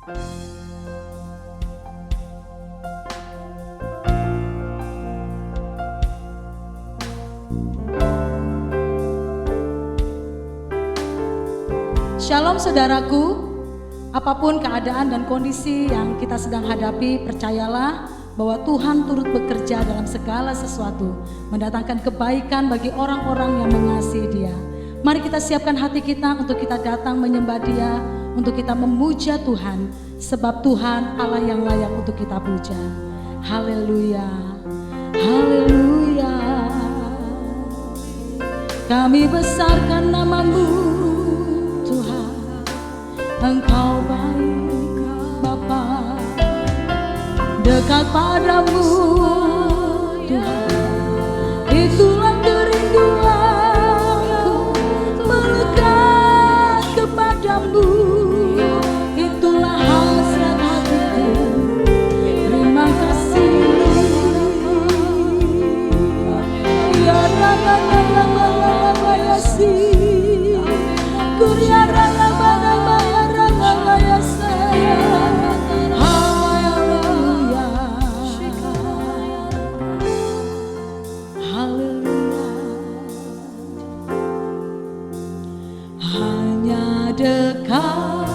Shalom saudaraku, apapun keadaan dan kondisi yang kita sedang hadapi, percayalah bahwa Tuhan turut bekerja dalam segala sesuatu, mendatangkan kebaikan bagi orang-orang yang mengasihi Dia. Mari kita siapkan hati kita untuk kita datang menyembah Dia, untuk kita memuja Tuhan, sebab Tuhan Allah yang layak untuk kita puja. Haleluya, haleluya. Kami besarkan nama-Mu Tuhan, Engkau baik Bapa, dekat padamu Tuhan, itulah kerinduanku, melekat kepadamu, itulah hasrat hatiku, terima kasih. Ya Rabba Bayasi, Kurya Rabba Bayasi, haleluya, haleluya. Hanya dekat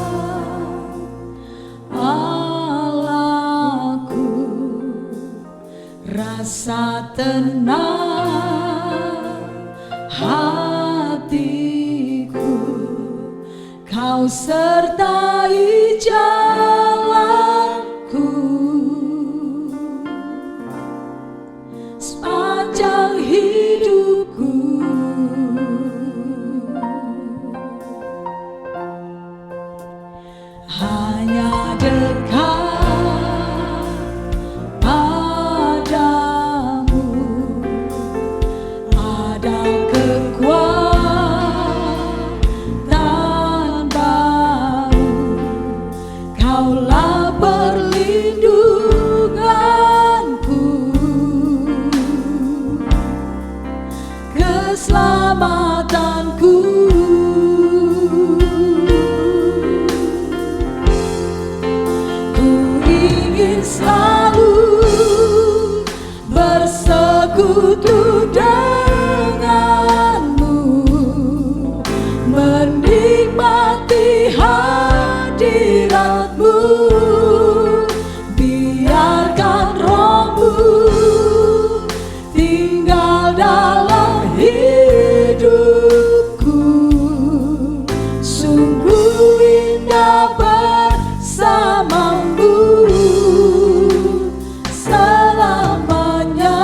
Allahku, rasa tenang hatiku, Kau sertai jalanku sepanjang hidupku. Hanya dekat padamu ada kekuatan baru, Kaulah perlindunganku, keselamatanku. Ku ingin selalu bersekutu denganmu, menikmati hadiratmu, biarkan rohmu tinggal dalam hidupku. Sungguh indah bersamamu selamanya.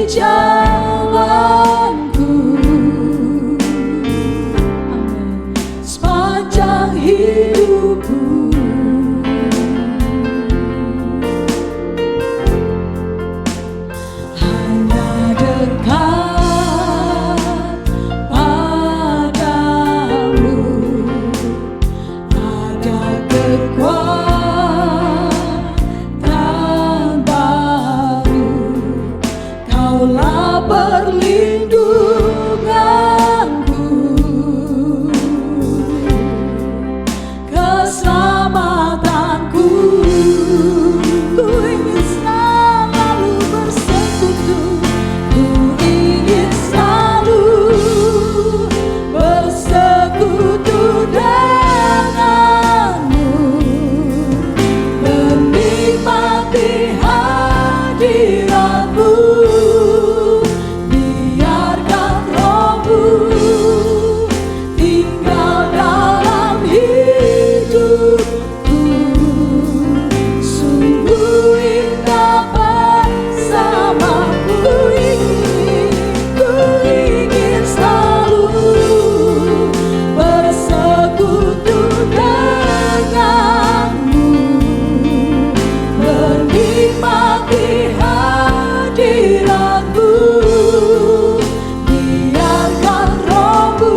jalanku. Amin. Sepanjang hidupku. Hanya dekat padamu ada kekuatan baru. Kaulah perlindunganku, keselamatanku. Ku ingin selalu bersekutu, ku ingin selalu bersekutu denganmu, menikmati hadiratmu. Biarkan rohmu tinggal dalam hidupku. Sungguh indah bersamamu. Ku ingin selalu bersekutu denganmu, menikmati hadiratmu. Biarkan rohmu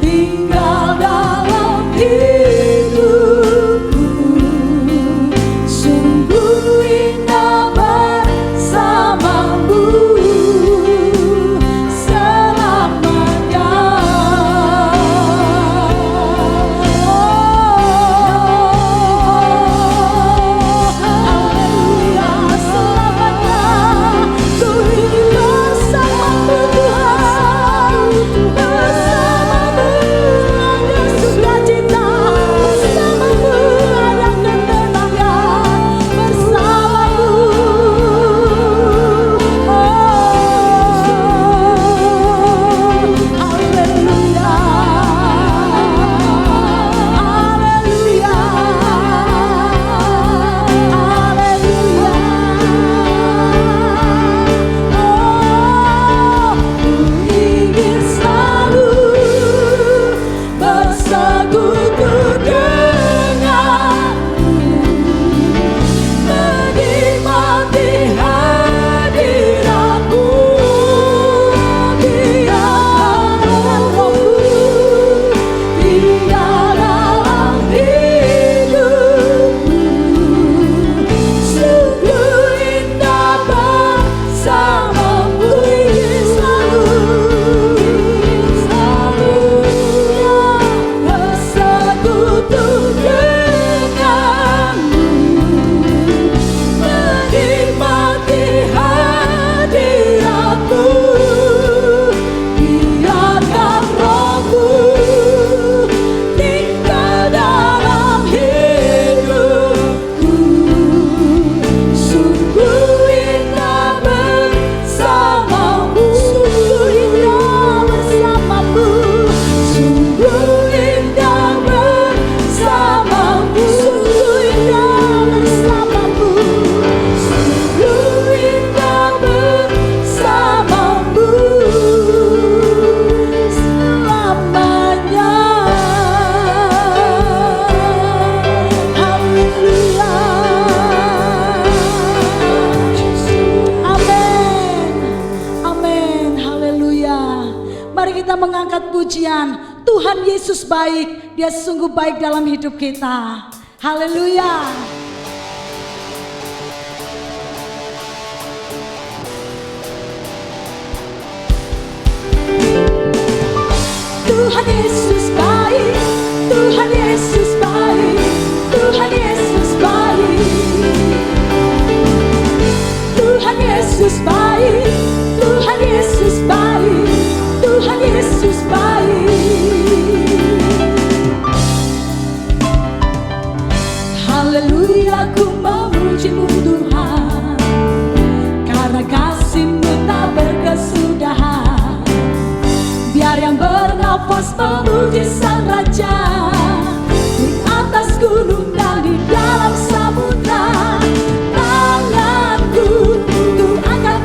tinggal dalam hidupku. Sungguh indah bersamamu selamanya. Haleluya, selamanya. Ku ingin bersamamu Tuhan, bersamamu ada sukacita, bersamamu ada ketenangan, bersamamu. Haleluya, haleluya, haleluya. Ku ingin selalu bersekutu denganmu, menikmati hadiratmu. Biarkan rohmu tinggal dalam hidupku. Sungguh indah bersamamu. Ingin selalu bersekutu denganmu, menikmati hadiratmu. Biarkan rohmu tinggal dalam hidupku. Sungguh indah bersamamu. Sungguh indah bersamamu. Sungguh indah bersamamu. Sungguh indah bersamamu. Sungguh indah bersamamu selamanya. Haleluya. Amin. Amin. Haleluya. Mari kita mengangkat pujian. Tuhan Yesus baik, Dia sungguh baik dalam hidup kita. Haleluya. Tuhan Yesus baik, Tuhan Yesus baik, Tuhan Yesus baik. Tuhan Yesus baik, Tuhan Yesus baik, Tuhan Yesus baik. Haleluya, ku memuji-Mu Tuhan, karena kasih-Mu tak berkesudahan. Biar yang bernafas memuji Sang Raja, di atas gunung dan di dalam samudra. Tanganku ku angkat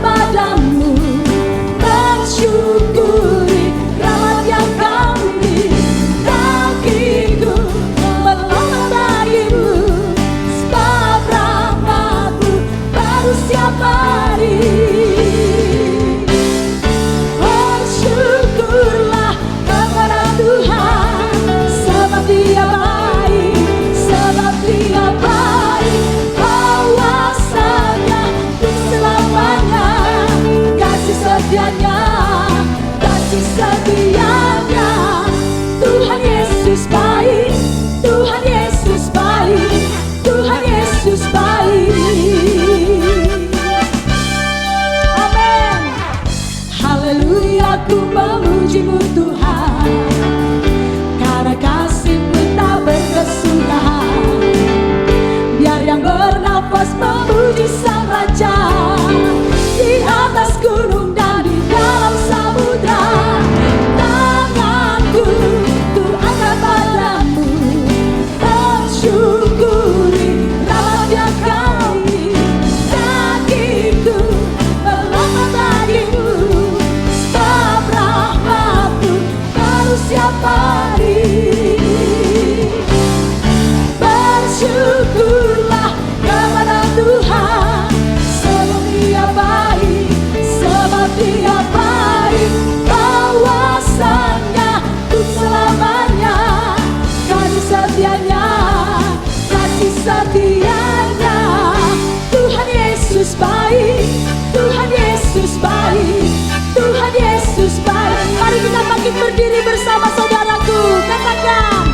berdiri bersama saudaraku, katakan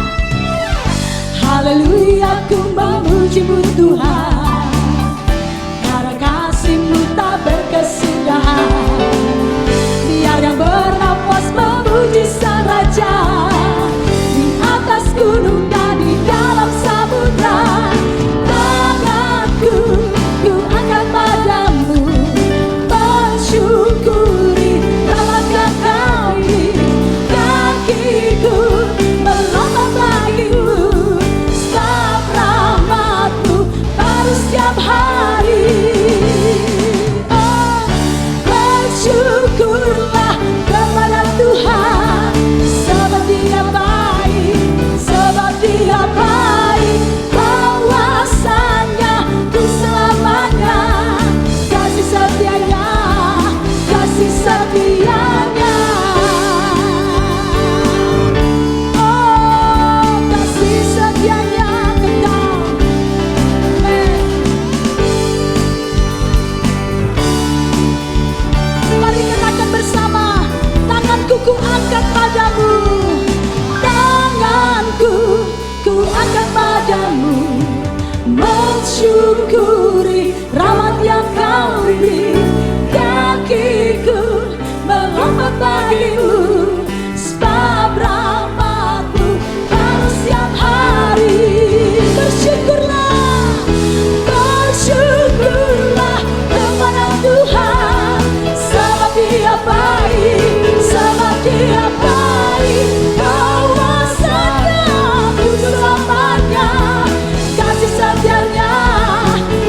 haleluya, ku memuji-Mu Tuhan, karena kasih-Mu tak berkesudahan. Biar yang bernafas memuji Sang Raja, di atas gunung dan di dalam samudra. Tanganku ku angkat padamu, mensyukuri rahmat Kau ini. Kakiku melompat bagimu, sebab rahmat-Mu baru setiap hari. Oh, bersyukurlah kepada Tuhan, sebab Dia baik, sebab Dia baik. Kuasanya ku selamanya, kasih setianya, kasih setianya. Oh, kasih setianya kekal. Mari katakan bersama, tanganku ku angkat padamu, tanganku ku angkat padamu, mensyukuri rahmat yang Kau beri. Kakiku melompat bagimu, sebab rahmat-Mu baru setiap hari. Bersyukurlah, bersyukurlah kepada Tuhan, sebab Dia baik, sebab Dia baik. Kuasanya ku selamanya, kasih setianya,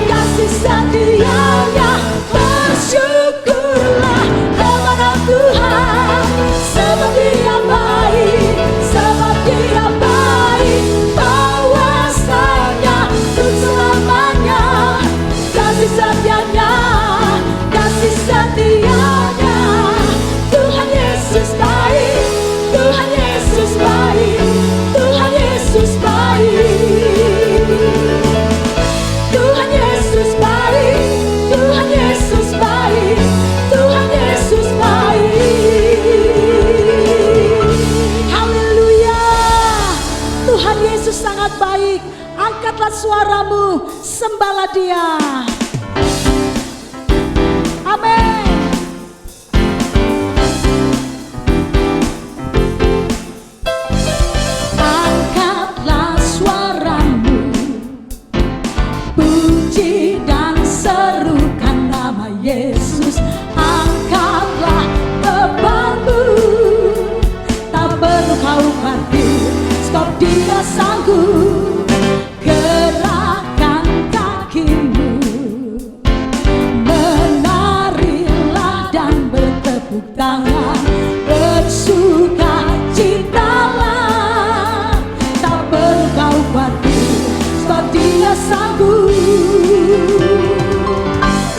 kasih setianya. Bersyukurlah kepada Tuhan, sebab Dia baik, sebab Dia baik. Kuasanya ku selamanya, kasih setianya, kasih setianya. Tuhan Yesus baik, Tuhan Yesus baik, Tuhan Yesus baik. Tuhan Yesus baik, Tuhan Yesus baik, Tuhan Yesus baik. Haleluya, Tuhan Yesus sangat baik. Angkatlah suaramu, sembahlah Dia. Amin. Angkatlah suaramu, puji dan serukan nama Yesus. Angkatlah bebanmu, tak perlu kau khawatir, sebab Dia sanggup. Gerakkan kakimu, menarilah dan bertepuk tangan, bersukacitalah, tak perlu kau khawatir, sebab Dia sanggup.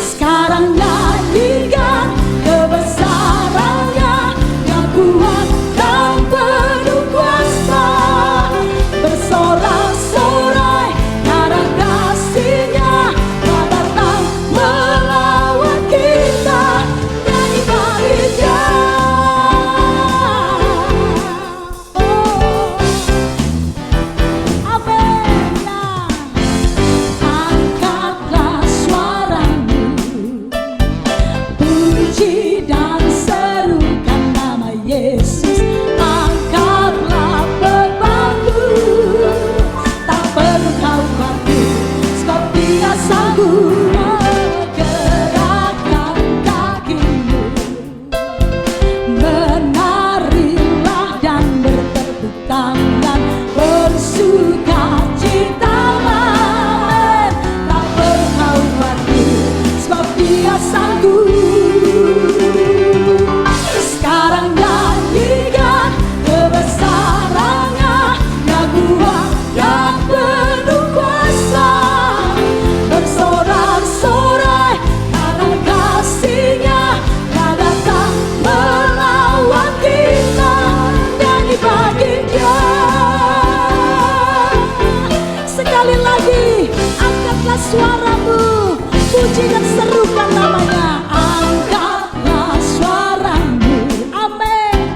Sekarang nyanyikan kebesarannya, yang kuat dan penuh kuasa. Bersorak-sorai karena kasih-Nya, Dia datang melawan kita. Nyanyi bagi Dia. Oh, amin ya. Angkatlah suaramu, puji dan serukan nama Yesus. Angkatlah bebanmu, tak perlu kau khawatir, sebab Dia sanggup. Gerakkan kakimu, menarilah dan bertepuk tangan, bersukacitalah, tak perlu kau khawatir, sebab Dia sanggup. Sekarang nyanyikan kebesarannya, yang kuat dan penuh kuasa. Bersorak-sorai karena kasih-Nya, Dia datang melawan kita. Nyanyi bagi Dia. Sekali lagi, angkatlah suaramu, puji dan serukan namanya. Angkatlah suaramu, amin.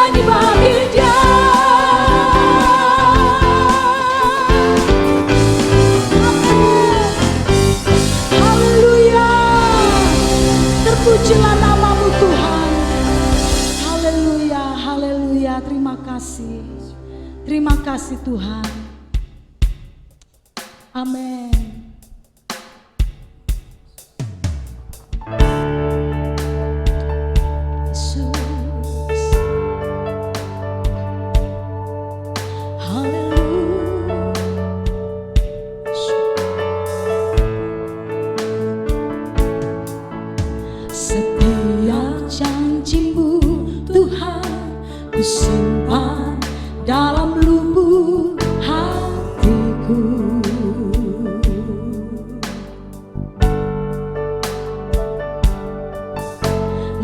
nyanyi bagi Dia. Haleluya, terpujilah namamu Tuhan. Haleluya, haleluya, terima kasih. Terima kasih Tuhan. Amin. Setiap janji-Mu Tuhan ku simpan dalam lubuk hatiku.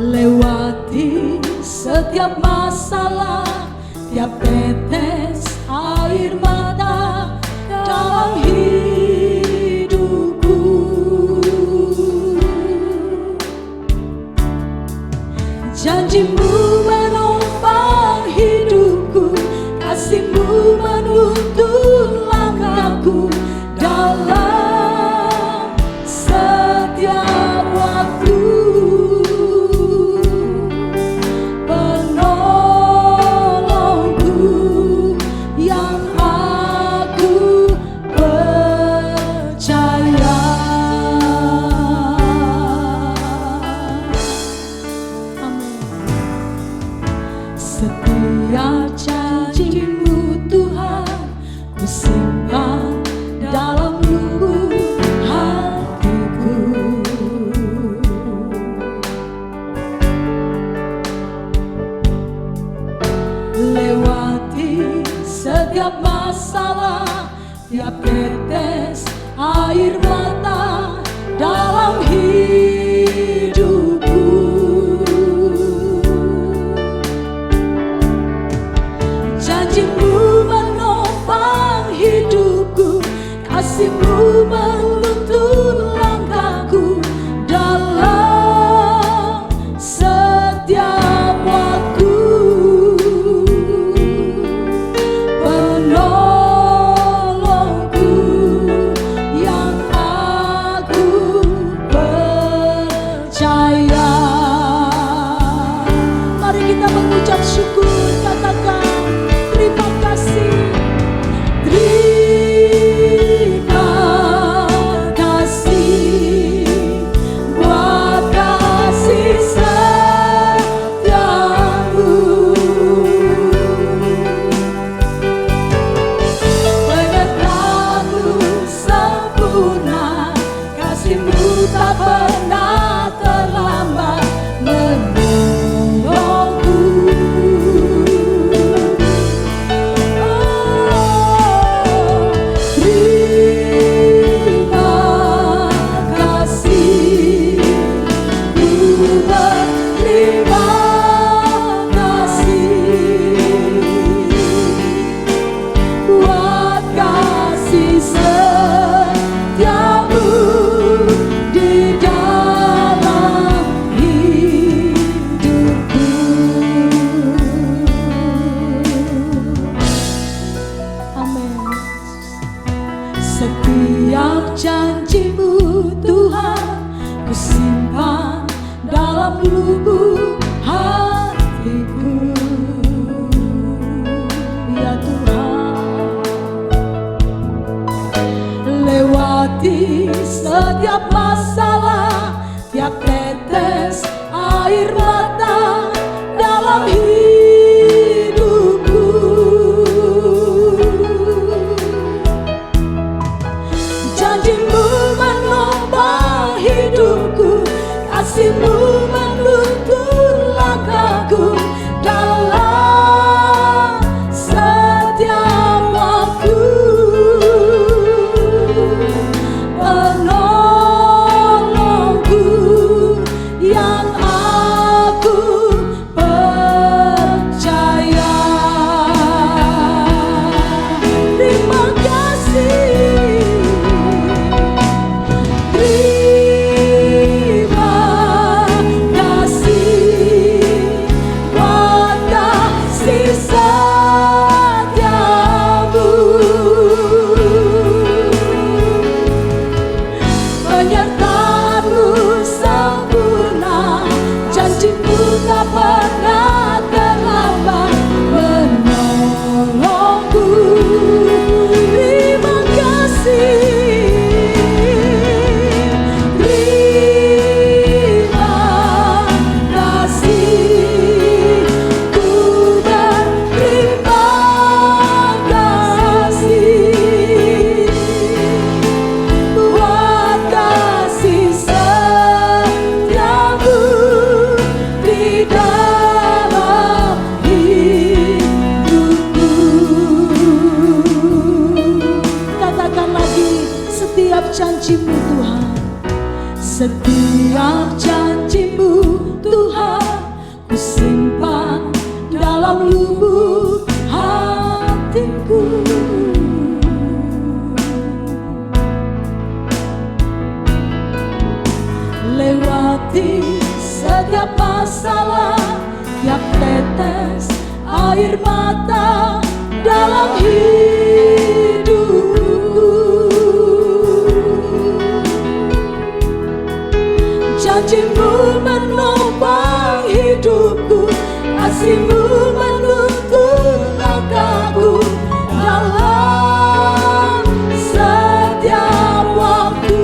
Lewati setiap masalah, tiap tetes air mata dalam hidupku. Janji-Mu menopang hidupku, kasih-Mu menuntun langkahku dalam setiap waktu. Penolongku yang aku percaya. Setiap janji-Mu Tuhan ku simpan dalam lubuk hatiku. Lewati setiap masalah, tiap tetes air mata dalam hidupku. Janji-Mu menopang hidupku, kasih-Mu menuntun langkahku dalam setiap waktu. Penolongku yang aku percaya. Mari kita mengucap syukur, katakan terima kasih. Terima kasih buat kasih setiamu. Penyertaan-Mu sempurna, kasih-Mu tak pernah terlambat menolongku. Terima kasih, ku berterima kasih buat kasih setiamu di dalam hidupku. Amin. Setiap janji-Mu Tuhan ku simpan dalam lubuk hatiku. Ya Tuhan, lewati setiap masalah, tiap tetes air mata dalam hidupku. Janji-Mu menopang hidupku, kasih-Mu menuntun langkahku dalam setiap waktu. Penolongku dalam lubuk hatiku. Lewati setiap masalah, tiap tetes air mata dalam hidupku. Janjimu menopang hidupku, kasihmu menuntun langkahku dalam setiap waktu.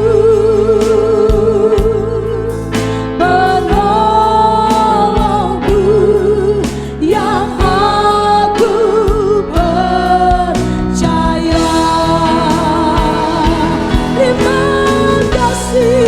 Penolongku yang aku percaya. Terima kasih.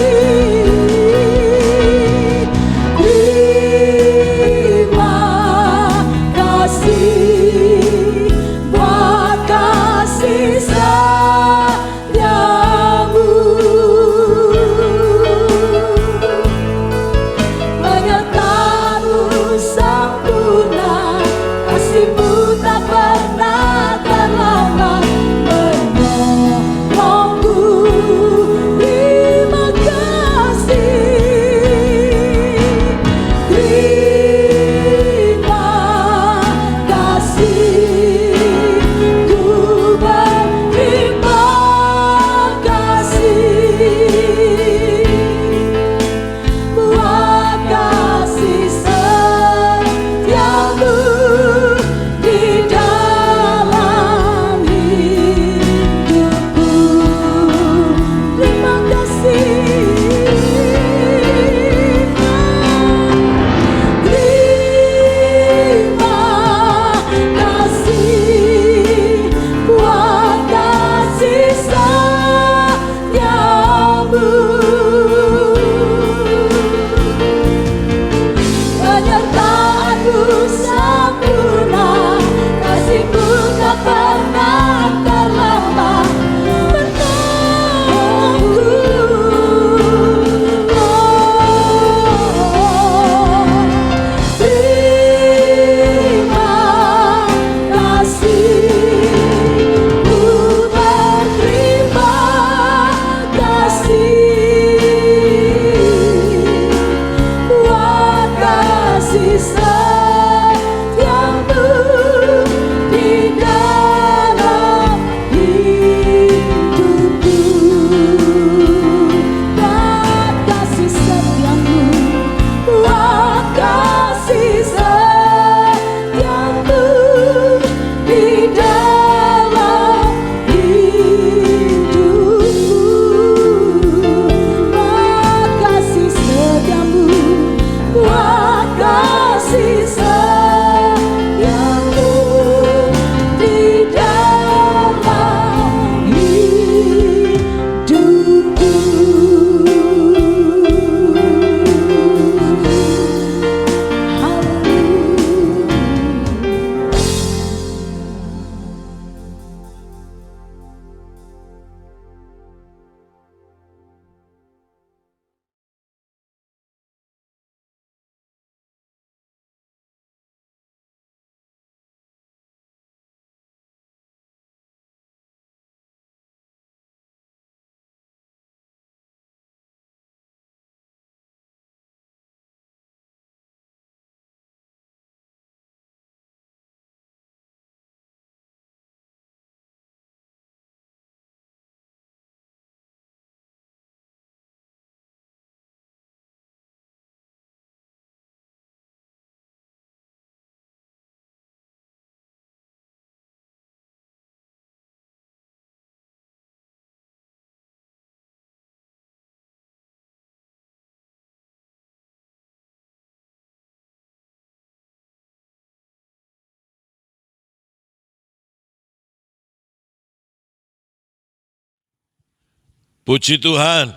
Puji Tuhan,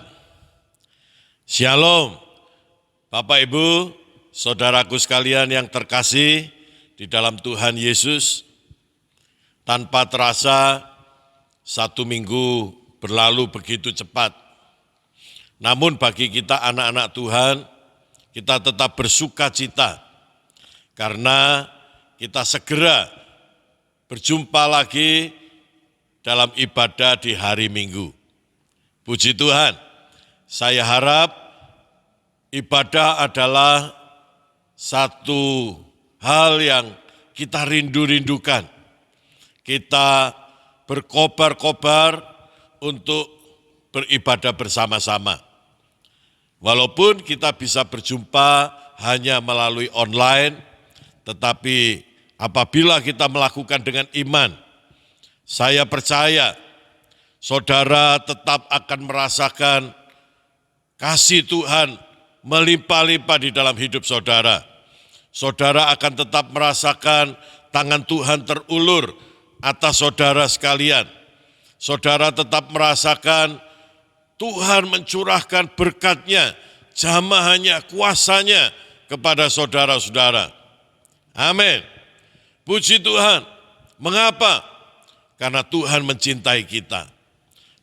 Shalom, Bapak Ibu, saudaraku sekalian yang terkasih di dalam Tuhan Yesus. Tanpa terasa, 1 minggu berlalu begitu cepat. Namun bagi kita anak-anak Tuhan, kita tetap bersuka cita, karena kita segera berjumpa lagi dalam ibadah di hari Minggu. Puji Tuhan, saya harap ibadah adalah satu hal yang kita rindu-rindukan. Kita berkobar-kobar untuk beribadah bersama-sama. Walaupun kita bisa berjumpa hanya melalui online, tetapi apabila kita melakukan dengan iman, saya percaya saudara tetap akan merasakan kasih Tuhan melimpah-limpah di dalam hidup saudara. Saudara akan tetap merasakan tangan Tuhan terulur atas saudara sekalian. Saudara tetap merasakan Tuhan mencurahkan berkat-Nya, jamahannya, kuasanya kepada saudara-saudara. Amin. Puji Tuhan. Mengapa? Karena Tuhan mencintai kita.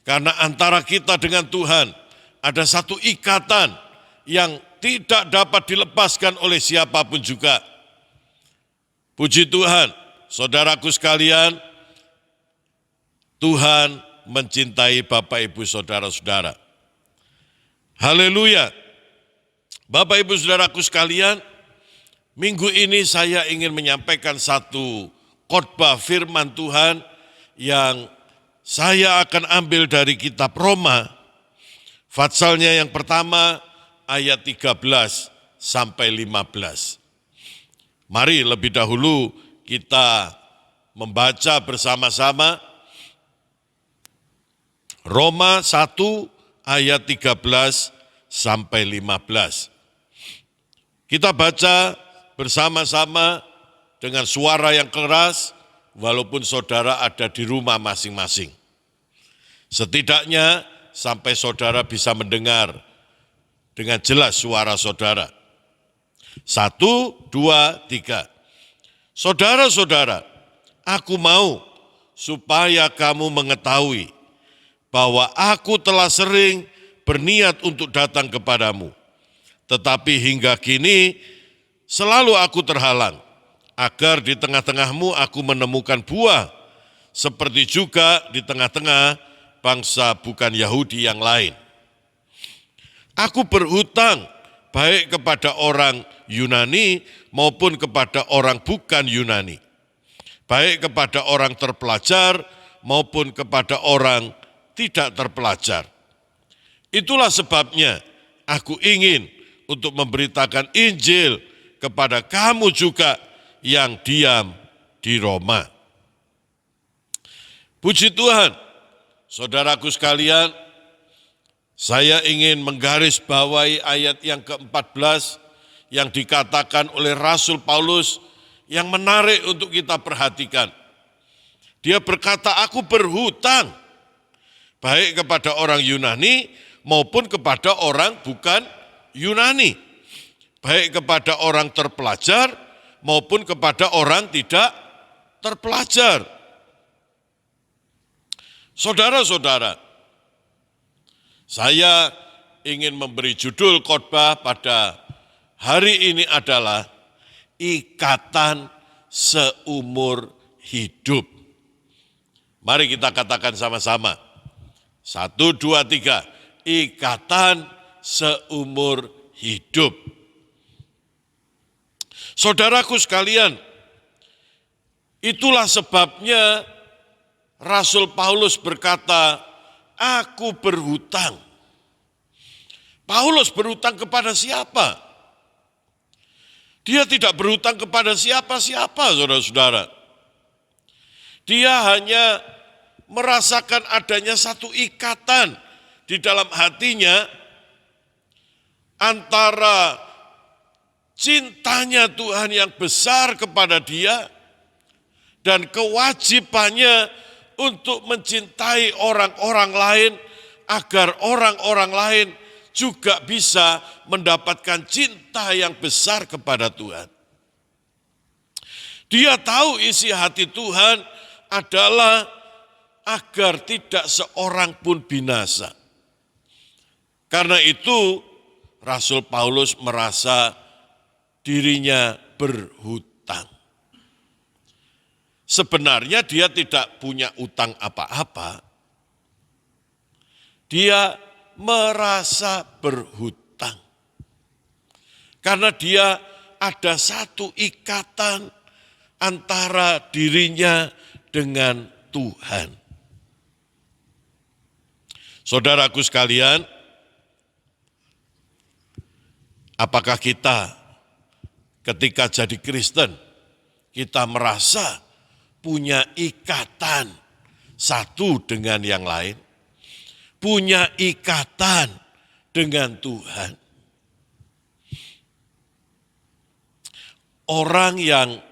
Karena antara kita dengan Tuhan ada satu ikatan yang tidak dapat dilepaskan oleh siapapun juga. Puji Tuhan, saudaraku sekalian, Tuhan mencintai Bapak Ibu saudara-saudara. Haleluya. Bapak Ibu saudaraku sekalian, minggu ini saya ingin menyampaikan satu khotbah firman Tuhan yang saya akan ambil dari kitab Roma, fatsalnya yang pertama ayat 13 sampai 15. Mari lebih dahulu kita membaca bersama-sama Roma 1 ayat 13 sampai 15. Kita baca bersama-sama dengan suara yang keras, walaupun saudara ada di rumah masing-masing. Setidaknya sampai saudara bisa mendengar dengan jelas suara saudara. 1, 2, 3. Saudara-saudara, aku mau supaya kamu mengetahui bahwa aku telah sering berniat untuk datang kepadamu. Tetapi hingga kini selalu aku terhalang, agar di tengah-tengahmu aku menemukan buah, seperti juga di tengah-tengah bangsa bukan Yahudi yang lain. Aku berhutang baik kepada orang Yunani maupun kepada orang bukan Yunani, baik kepada orang terpelajar maupun kepada orang tidak terpelajar. Itulah sebabnya aku ingin untuk memberitakan Injil kepada kamu juga yang diam di Roma. Puji Tuhan, saudaraku sekalian, saya ingin menggarisbawahi ayat yang ke-14 yang dikatakan oleh Rasul Paulus yang menarik untuk kita perhatikan. Dia berkata, aku berhutang baik kepada orang Yunani maupun kepada orang bukan Yunani, baik kepada orang terpelajar maupun kepada orang tidak terpelajar. Saudara-saudara, saya ingin memberi judul khotbah pada hari ini adalah ikatan seumur hidup. Mari kita katakan sama-sama. 1, 2, 3. Ikatan seumur hidup. Saudaraku sekalian, itulah sebabnya Rasul Paulus berkata, aku berhutang. Paulus berhutang kepada siapa? Dia tidak berhutang kepada siapa-siapa, saudara-saudara. Dia hanya merasakan adanya satu ikatan di dalam hatinya antara cintanya Tuhan yang besar kepada dia dan kewajibannya untuk mencintai orang-orang lain agar orang-orang lain juga bisa mendapatkan cinta yang besar kepada Tuhan. Dia tahu isi hati Tuhan adalah agar tidak seorang pun binasa. Karena itu Rasul Paulus merasa dirinya berhutang. sebenarnya dia tidak punya utang apa-apa. Dia merasa berhutang. Karena dia ada satu ikatan antara dirinya dengan Tuhan. Saudaraku sekalian, apakah kita ketika jadi Kristen, kita merasa punya ikatan satu dengan yang lain, punya ikatan dengan Tuhan. Orang yang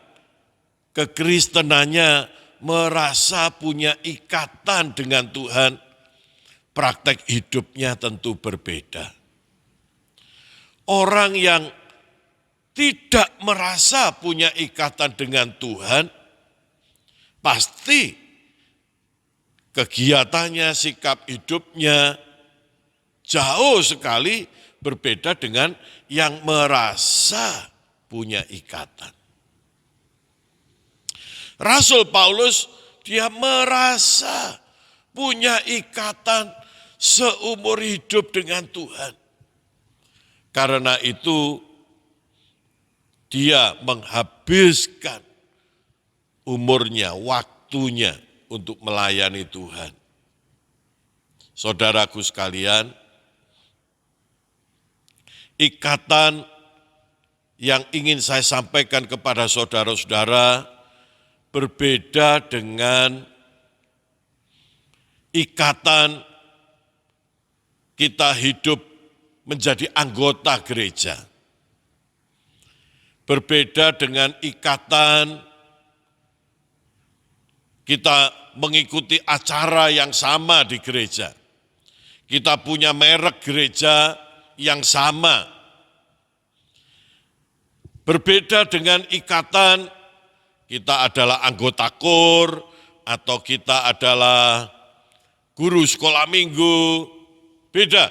kekristenannya merasa punya ikatan dengan Tuhan, praktek hidupnya tentu berbeda. Orang yang tidak merasa punya ikatan dengan Tuhan, pasti kegiatannya, sikap hidupnya jauh sekali berbeda dengan yang merasa punya ikatan. Rasul Paulus, dia merasa punya ikatan seumur hidup dengan Tuhan. Karena itu, dia menghabiskan umurnya, waktunya untuk melayani Tuhan. Saudaraku sekalian, ikatan yang ingin saya sampaikan kepada saudara-saudara berbeda dengan ikatan kita hidup menjadi anggota gereja. Berbeda dengan ikatan kita mengikuti acara yang sama di gereja. Kita punya merek gereja yang sama. Berbeda dengan ikatan kita adalah anggota KOR atau kita adalah guru sekolah minggu. Beda.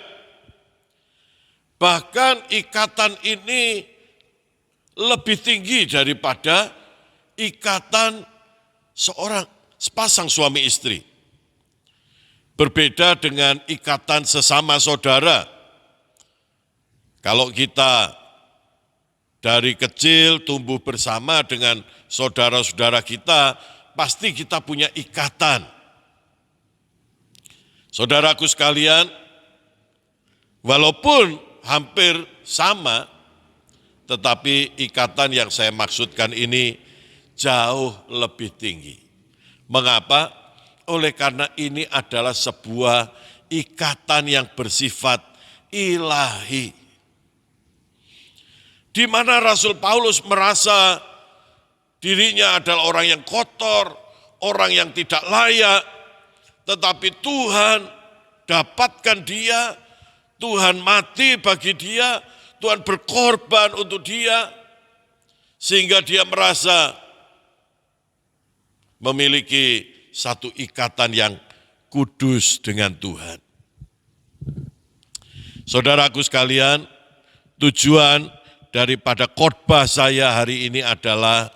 Bahkan ikatan ini lebih tinggi daripada ikatan sepasang suami istri. Berbeda dengan ikatan sesama saudara. Kalau kita dari kecil tumbuh bersama dengan saudara-saudara kita, pasti kita punya ikatan. Saudaraku sekalian, walaupun hampir sama, tetapi ikatan yang saya maksudkan ini jauh lebih tinggi. Mengapa? Oleh karena ini adalah sebuah ikatan yang bersifat ilahi. Di mana Rasul Paulus merasa dirinya adalah orang yang kotor, orang yang tidak layak, tetapi Tuhan dapatkan dia, Tuhan mati bagi dia, Tuhan berkorban untuk dia, sehingga dia merasa memiliki satu ikatan yang kudus dengan Tuhan. Saudaraku sekalian, tujuan daripada khotbah saya hari ini adalah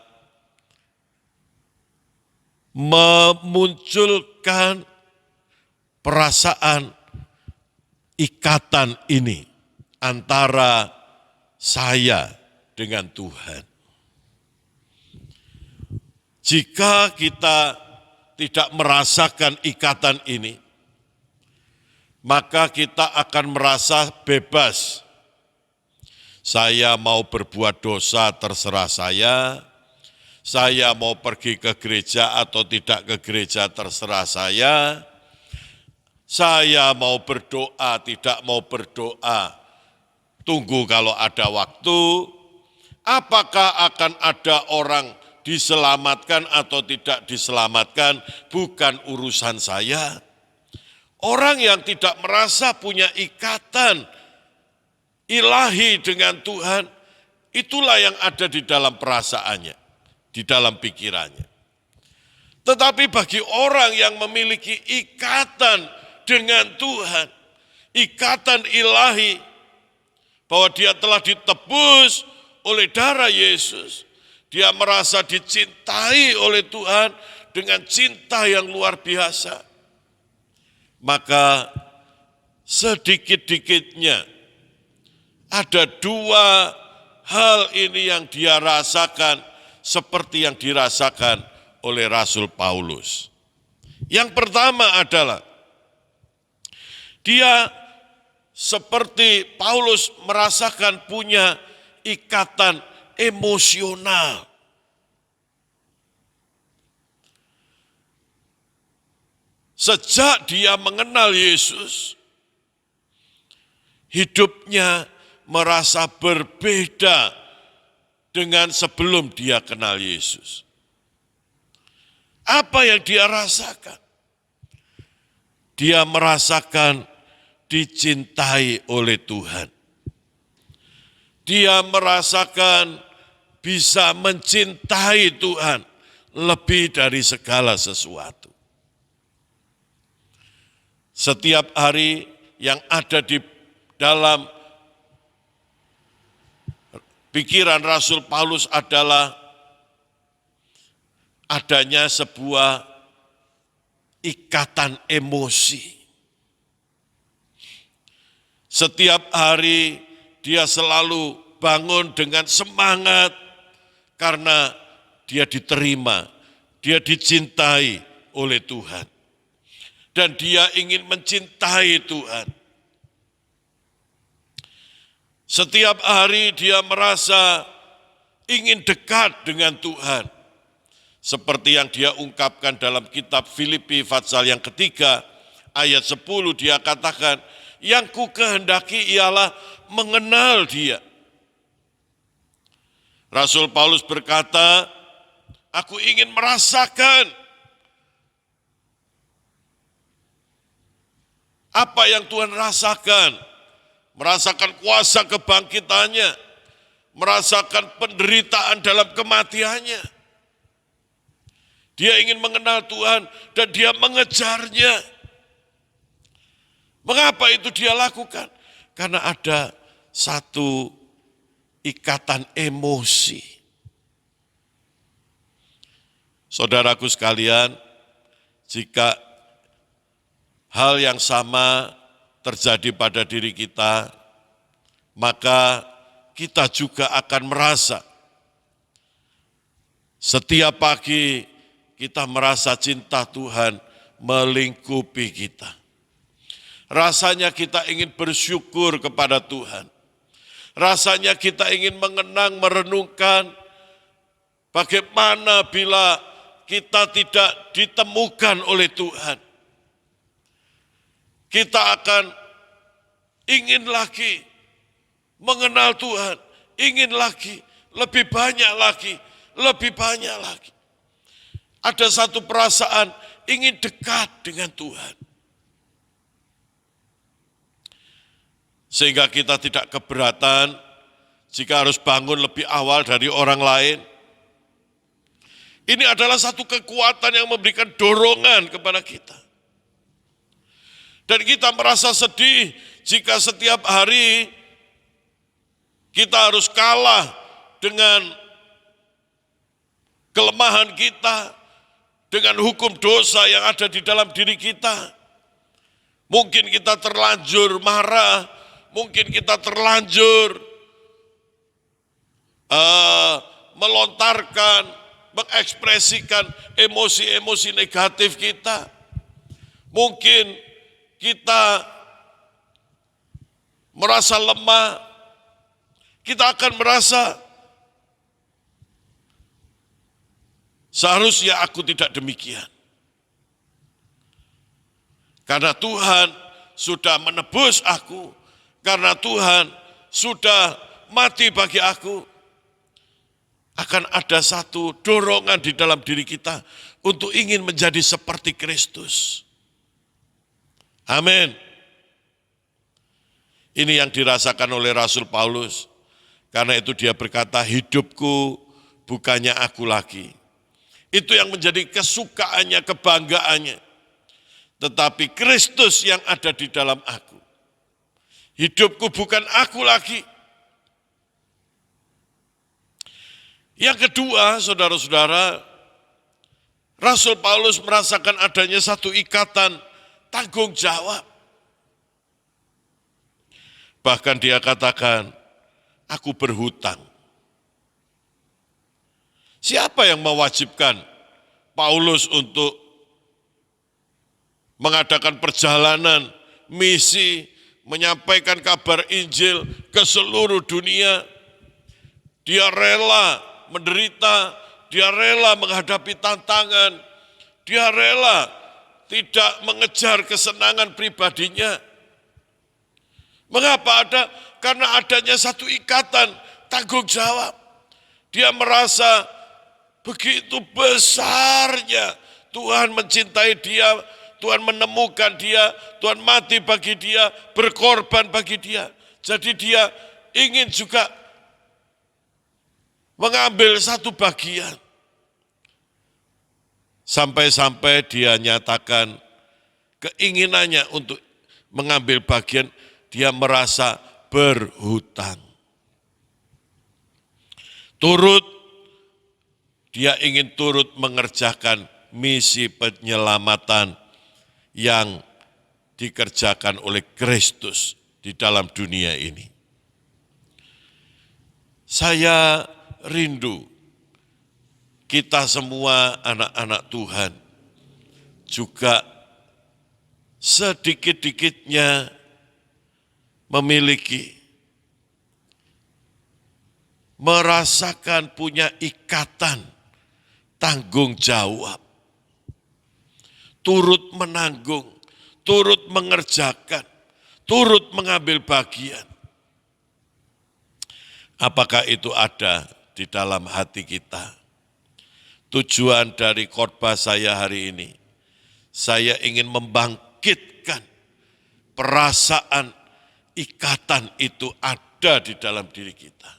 memunculkan perasaan ikatan ini antara saya dengan Tuhan. Jika kita tidak merasakan ikatan ini, maka kita akan merasa bebas. Saya mau berbuat dosa terserah saya mau pergi ke gereja atau tidak ke gereja terserah saya mau berdoa, tidak mau berdoa, tunggu kalau ada waktu. Apakah akan ada orang diselamatkan atau tidak diselamatkan, bukan urusan saya. Orang yang tidak merasa punya ikatan ilahi dengan Tuhan, itulah yang ada di dalam perasaannya, di dalam pikirannya. Tetapi bagi orang yang memiliki ikatan dengan Tuhan, ikatan ilahi, bahwa dia telah ditebus oleh darah Yesus, Dia merasa dicintai oleh Tuhan dengan cinta yang luar biasa. Maka sedikit-dikitnya ada dua hal ini yang dia rasakan seperti yang dirasakan oleh Rasul Paulus. Yang pertama adalah dia seperti Paulus merasakan punya ikatan emosional. Sejak dia mengenal Yesus, hidupnya merasa berbeda dengan sebelum dia kenal Yesus. Apa yang dia rasakan? Dia merasakan dicintai oleh Tuhan. Dia merasakan bisa mencintai Tuhan lebih dari segala sesuatu. Setiap hari yang ada di dalam pikiran Rasul Paulus adalah adanya sebuah ikatan emosi. Setiap hari dia selalu bangun dengan semangat karena dia diterima, dia dicintai oleh Tuhan. Dan dia ingin mencintai Tuhan. Setiap hari dia merasa ingin dekat dengan Tuhan. Seperti yang dia ungkapkan dalam kitab Filipi pasal yang ketiga, ayat 10 dia katakan, yang ku kehendaki ialah mengenal dia. Rasul Paulus berkata, aku ingin merasakan apa yang Tuhan rasakan. Merasakan kuasa kebangkitannya, merasakan penderitaan dalam kematiannya. Dia ingin mengenal Tuhan dan dia mengejarnya. Mengapa itu dia lakukan? Karena ada satu ikatan emosi. Saudaraku sekalian, jika hal yang sama terjadi pada diri kita, maka kita juga akan merasa setiap pagi kita merasa cinta Tuhan melingkupi kita. Rasanya kita ingin bersyukur kepada Tuhan. Rasanya kita ingin mengenang, merenungkan bagaimana bila kita tidak ditemukan oleh Tuhan. Kita akan ingin lagi mengenal Tuhan, ingin lagi, lebih banyak lagi, lebih banyak lagi. Ada satu perasaan ingin dekat dengan Tuhan. Sehingga kita tidak keberatan jika harus bangun lebih awal dari orang lain. Ini adalah satu kekuatan yang memberikan dorongan kepada kita. Dan kita merasa sedih jika setiap hari kita harus kalah dengan kelemahan kita, dengan hukum dosa yang ada di dalam diri kita. Mungkin kita terlanjur marah, mungkin kita terlanjur melontarkan, mengekspresikan emosi-emosi negatif kita. Mungkin kita merasa lemah, kita akan merasa seharusnya aku tidak demikian. Karena Tuhan sudah menebus aku, karena Tuhan sudah mati bagi aku, akan ada satu dorongan di dalam diri kita untuk ingin menjadi seperti Kristus. Amin. Ini yang dirasakan oleh Rasul Paulus. Karena itu dia berkata, hidupku bukannya aku lagi. Itu yang menjadi kesukaannya, kebanggaannya. Tetapi Kristus yang ada di dalam aku. Hidupku bukan aku lagi. Yang kedua, saudara-saudara, Rasul Paulus merasakan adanya satu ikatan tanggung jawab. Bahkan dia katakan, aku berhutang. Siapa yang mewajibkan Paulus untuk mengadakan perjalanan, misi, menyampaikan kabar Injil ke seluruh dunia? Dia rela menderita, dia rela menghadapi tantangan, dia rela tidak mengejar kesenangan pribadinya. Mengapa ada? Karena adanya satu ikatan tanggung jawab. Dia merasa begitu besarnya Tuhan mencintai dia, Tuhan menemukan dia, Tuhan mati bagi dia, berkorban bagi dia. Jadi dia ingin juga mengambil satu bagian. Sampai-sampai dia nyatakan keinginannya untuk mengambil bagian, dia merasa berhutang. Dia ingin turut mengerjakan misi penyelamatan yang dikerjakan oleh Kristus di dalam dunia ini. Saya rindu kita semua anak-anak Tuhan juga sedikit-dikitnya merasakan punya ikatan tanggung jawab, turut menanggung, turut mengerjakan, turut mengambil bagian. Apakah itu ada di dalam hati kita? Tujuan dari khotbah saya hari ini, saya ingin membangkitkan perasaan ikatan itu ada di dalam diri kita.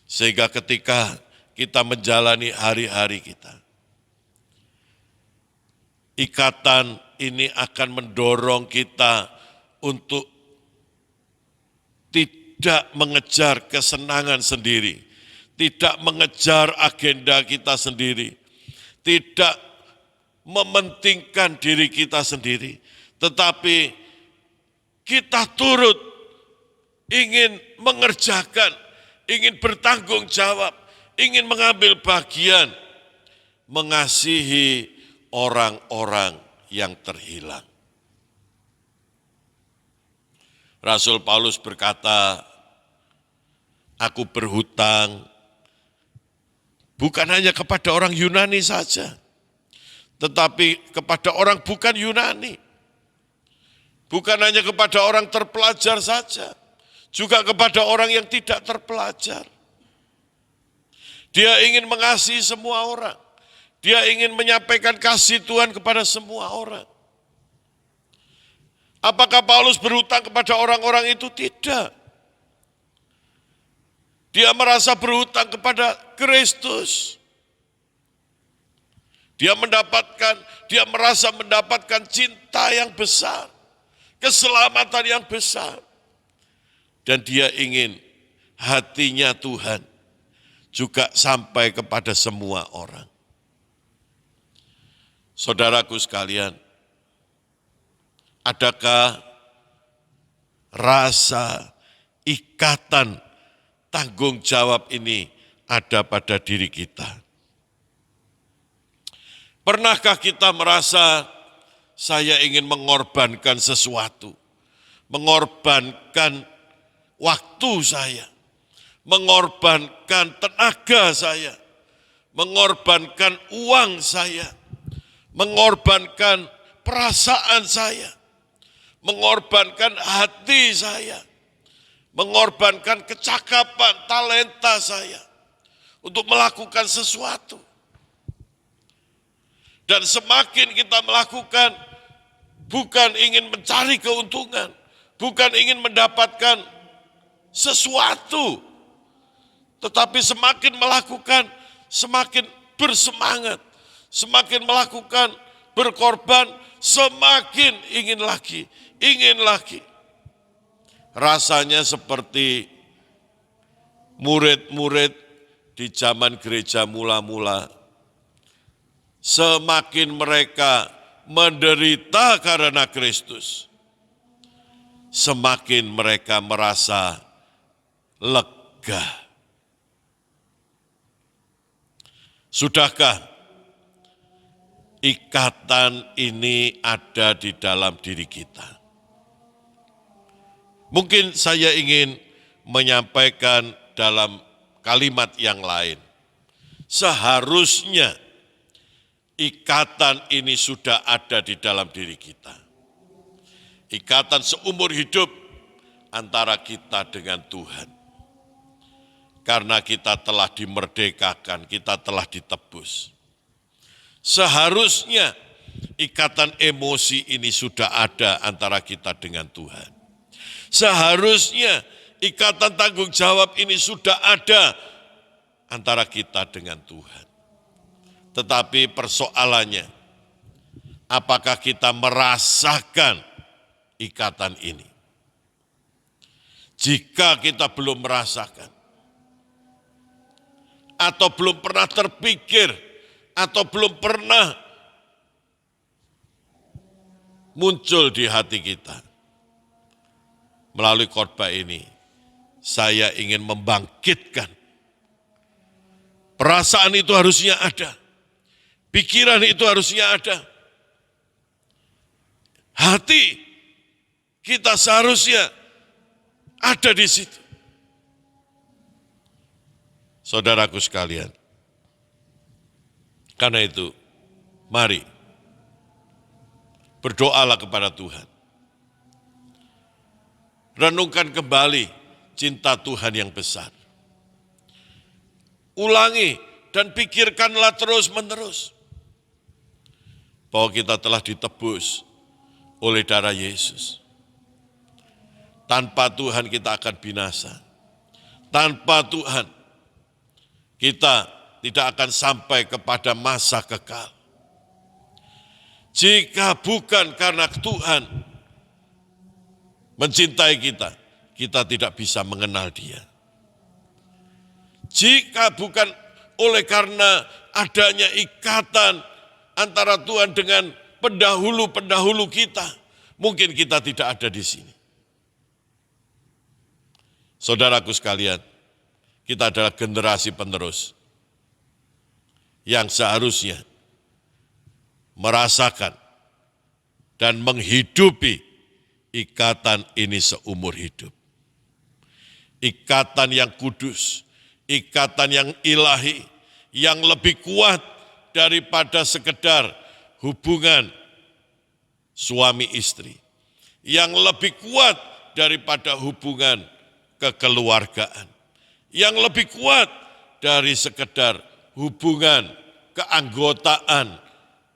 Sehingga ketika kita menjalani hari-hari kita, ikatan ini akan mendorong kita untuk tidak mengejar kesenangan sendiri, tidak mengejar agenda kita sendiri, tidak mementingkan diri kita sendiri, tetapi kita turut ingin mengerjakan, ingin bertanggung jawab, ingin mengambil bagian, mengasihi orang-orang yang terhilang. Rasul Paulus berkata, aku berhutang bukan hanya kepada orang Yunani saja, tetapi kepada orang bukan Yunani. Bukan hanya kepada orang terpelajar saja, juga kepada orang yang tidak terpelajar. Dia ingin mengasihi semua orang. Dia ingin menyampaikan kasih Tuhan kepada semua orang. Apakah Paulus berhutang kepada orang-orang itu? Tidak. Dia merasa berhutang kepada Kristus. Dia merasa mendapatkan cinta yang besar, keselamatan yang besar. Dan dia ingin hatinya Tuhan juga sampai kepada semua orang. Saudaraku sekalian, adakah rasa ikatan tanggung jawab ini ada pada diri kita? Pernahkah kita merasa saya ingin mengorbankan sesuatu, mengorbankan waktu saya, mengorbankan tenaga saya, mengorbankan uang saya, mengorbankan perasaan saya, mengorbankan hati saya, mengorbankan kecakapan, talenta saya untuk melakukan sesuatu. Dan semakin kita melakukan, bukan ingin mencari keuntungan, bukan ingin mendapatkan sesuatu, tetapi semakin melakukan, semakin bersemangat, semakin melakukan, berkorban, semakin ingin lagi, ingin lagi. Rasanya seperti murid-murid di zaman gereja mula-mula, semakin mereka menderita karena Kristus, semakin mereka merasa lega. Sudahkah ikatan ini ada di dalam diri kita? Mungkin saya ingin menyampaikan dalam kalimat yang lain. Seharusnya ikatan ini sudah ada di dalam diri kita. Ikatan seumur hidup antara kita dengan Tuhan. Karena kita telah dimerdekakan, kita telah ditebus. Seharusnya ikatan emosi ini sudah ada antara kita dengan Tuhan. Seharusnya ikatan tanggung jawab ini sudah ada antara kita dengan Tuhan. Tetapi persoalannya, apakah kita merasakan ikatan ini? Jika kita belum merasakan, atau belum pernah terpikir, atau belum pernah muncul di hati kita, melalui khotbah ini, saya ingin membangkitkan. Perasaan itu harusnya ada. Pikiran itu harusnya ada. Hati kita seharusnya ada di situ. Saudaraku sekalian, karena itu, mari berdoalah kepada Tuhan. Renungkan kembali cinta Tuhan yang besar. Ulangi dan pikirkanlah terus-menerus bahwa kita telah ditebus oleh darah Yesus. Tanpa Tuhan kita akan binasa. Tanpa Tuhan kita tidak akan sampai kepada masa kekal. Jika bukan karena Tuhan mencintai kita, kita tidak bisa mengenal Dia. Jika bukan oleh karena adanya ikatan antara Tuhan dengan pendahulu-pendahulu kita, mungkin kita tidak ada di sini. Saudaraku sekalian, kita adalah generasi penerus yang seharusnya merasakan dan menghidupi ikatan ini seumur hidup. Ikatan yang kudus, ikatan yang ilahi, yang lebih kuat daripada sekedar hubungan suami istri, yang lebih kuat daripada hubungan kekeluargaan, yang lebih kuat dari sekedar hubungan keanggotaan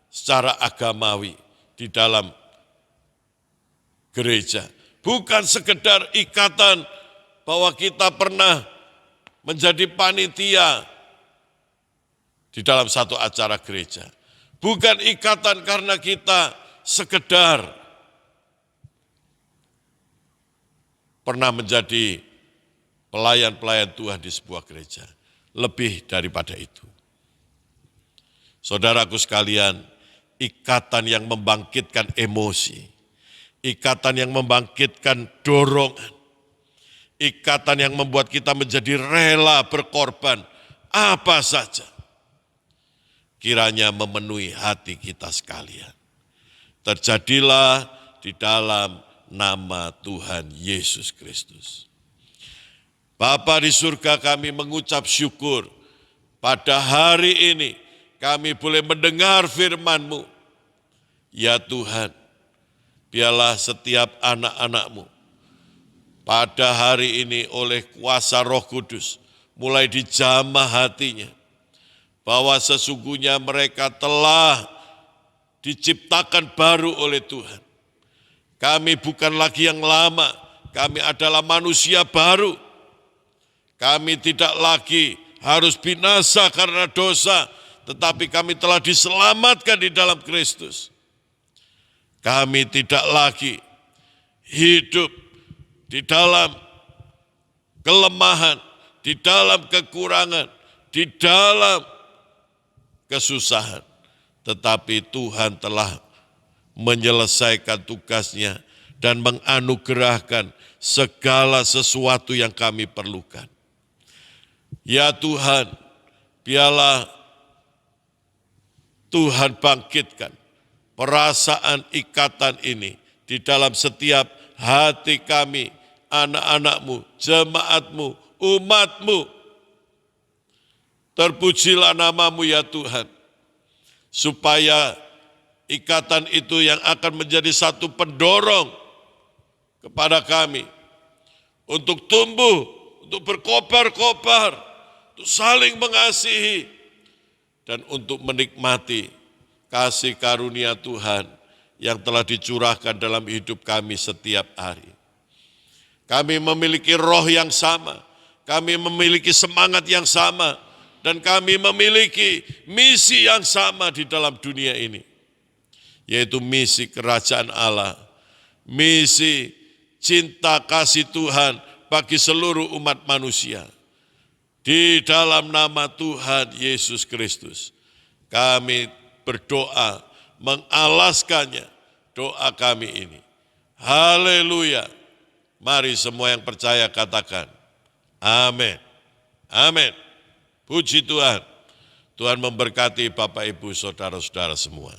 secara agamawi di dalam gereja. Bukan sekedar ikatan bahwa kita pernah menjadi panitia di dalam satu acara gereja. Bukan ikatan karena kita sekedar pernah menjadi pelayan-pelayan Tuhan di sebuah gereja. Lebih daripada itu. Saudaraku sekalian, ikatan yang membangkitkan emosi, ikatan yang membangkitkan dorongan, ikatan yang membuat kita menjadi rela berkorban apa saja, kiranya memenuhi hati kita sekalian. Terjadilah di dalam nama Tuhan Yesus Kristus. Bapa di surga, kami mengucap syukur pada hari ini kami boleh mendengar firman-Mu. Ya Tuhan, biarlah setiap anak-anak-Mu pada hari ini oleh kuasa Roh Kudus mulai dijamah hatinya, bahwa sesungguhnya mereka telah diciptakan baru oleh Tuhan. Kami bukan lagi yang lama, kami adalah manusia baru. Kami tidak lagi harus binasa karena dosa, tetapi kami telah diselamatkan di dalam Kristus. Kami tidak lagi hidup di dalam kelemahan, di dalam kekurangan, di dalam kesusahan. Tetapi Tuhan telah menyelesaikan tugasnya dan menganugerahkan segala sesuatu yang kami perlukan. Ya Tuhan, biarlah Tuhan bangkitkan perasaan ikatan ini di dalam setiap hati kami, anak-anak-Mu, jemaat-Mu, umat-Mu. Terpujilah nama-Mu ya Tuhan, supaya ikatan itu yang akan menjadi satu pendorong kepada kami untuk tumbuh, untuk berkobar-kobar, untuk saling mengasihi, dan untuk menikmati kasih karunia Tuhan yang telah dicurahkan dalam hidup kami setiap hari. Kami memiliki roh yang sama, kami memiliki semangat yang sama, dan kami memiliki misi yang sama di dalam dunia ini, yaitu misi kerajaan Allah, misi cinta kasih Tuhan bagi seluruh umat manusia. Di dalam nama Tuhan Yesus Kristus, kami berdoa, mengalaskannya doa kami ini. Haleluya. Mari semua yang percaya katakan, amin. Amin. Puji Tuhan. Tuhan memberkati Bapak, Ibu, Saudara-saudara semua.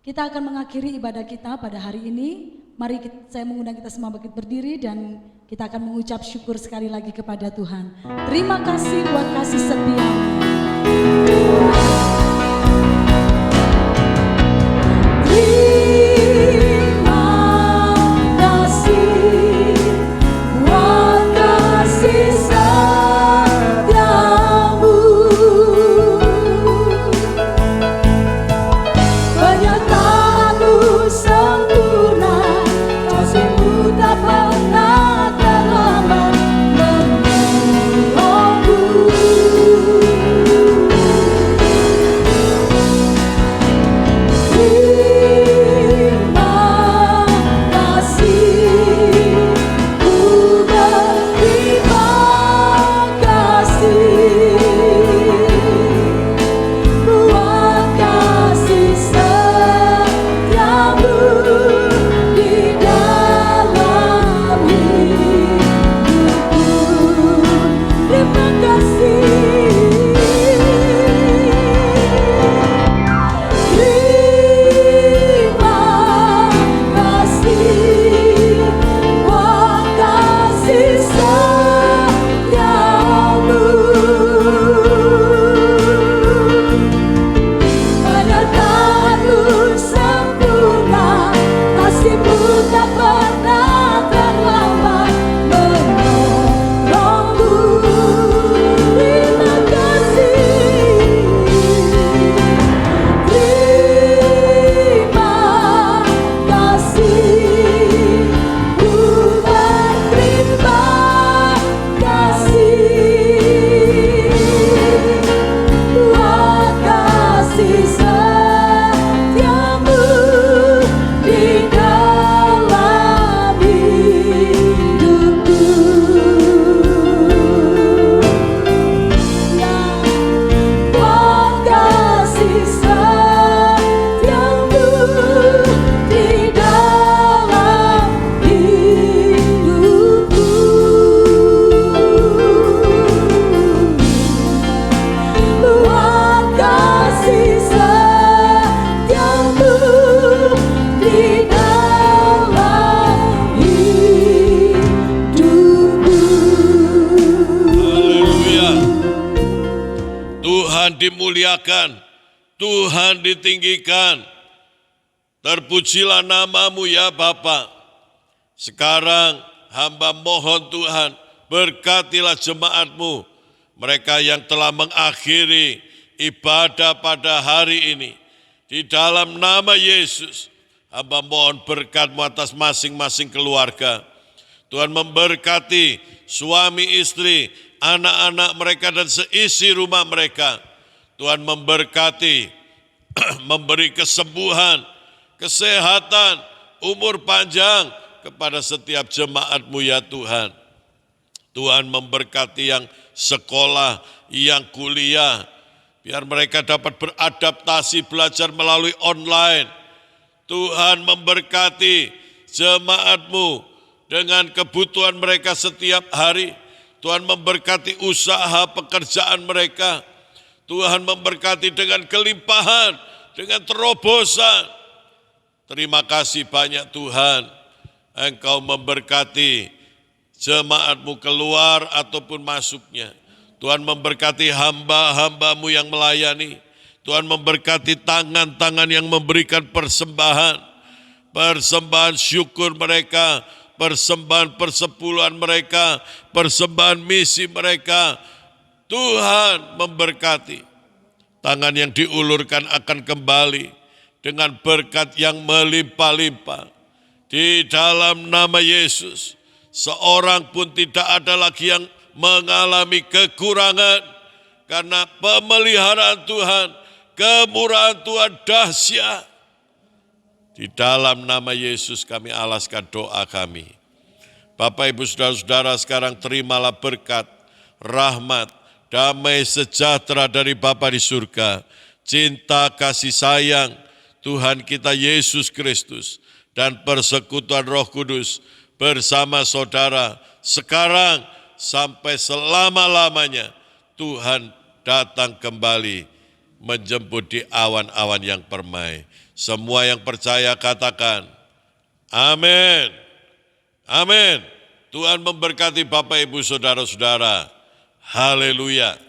Kita akan mengakhiri ibadah kita pada hari ini. Mari saya mengundang kita semua bangkit berdiri dan kita akan mengucap syukur sekali lagi kepada Tuhan. Terima kasih buat kasih setia-Mu. dimuliakan, Tuhan ditinggikan. Terpujilah nama-Mu ya Bapa. Sekarang hamba mohon Tuhan, berkatilah jemaat-Mu, mereka yang telah mengakhiri ibadah pada hari ini. Di dalam nama Yesus, hamba mohon berkat-Mu atas masing-masing keluarga. Tuhan memberkati suami istri, anak-anak mereka dan seisi rumah mereka. Tuhan memberkati, memberi kesembuhan, kesehatan, umur panjang kepada setiap jemaat-Mu ya Tuhan. Tuhan memberkati yang sekolah, yang kuliah. Biar mereka dapat beradaptasi belajar melalui online. Tuhan memberkati jemaat-Mu dengan kebutuhan mereka setiap hari. Tuhan memberkati usaha pekerjaan mereka. Tuhan memberkati dengan kelimpahan, dengan terobosan. Terima kasih banyak Tuhan. Engkau memberkati jemaat-Mu keluar ataupun masuknya. Tuhan memberkati hamba-hamba-Mu yang melayani. Tuhan memberkati tangan-tangan yang memberikan persembahan. Persembahan syukur mereka, persembahan persepuluhan mereka, persembahan misi mereka. Tuhan memberkati. Tangan yang diulurkan akan kembali dengan berkat yang melimpah-limpah. Di dalam nama Yesus, seorang pun tidak ada lagi yang mengalami kekurangan karena pemeliharaan Tuhan, kemurahan Tuhan dahsyat. Di dalam nama Yesus kami alaskan doa kami. Bapak, Ibu, Saudara-saudara, sekarang terimalah berkat, rahmat, damai sejahtera dari Bapa di surga, cinta kasih sayang Tuhan kita Yesus Kristus, dan persekutuan Roh Kudus bersama saudara sekarang sampai selama-lamanya. Tuhan datang kembali menjemput di awan-awan yang permai. Semua yang percaya katakan, amin. Amin. Tuhan memberkati Bapak, Ibu, Saudara-saudara. Haleluya.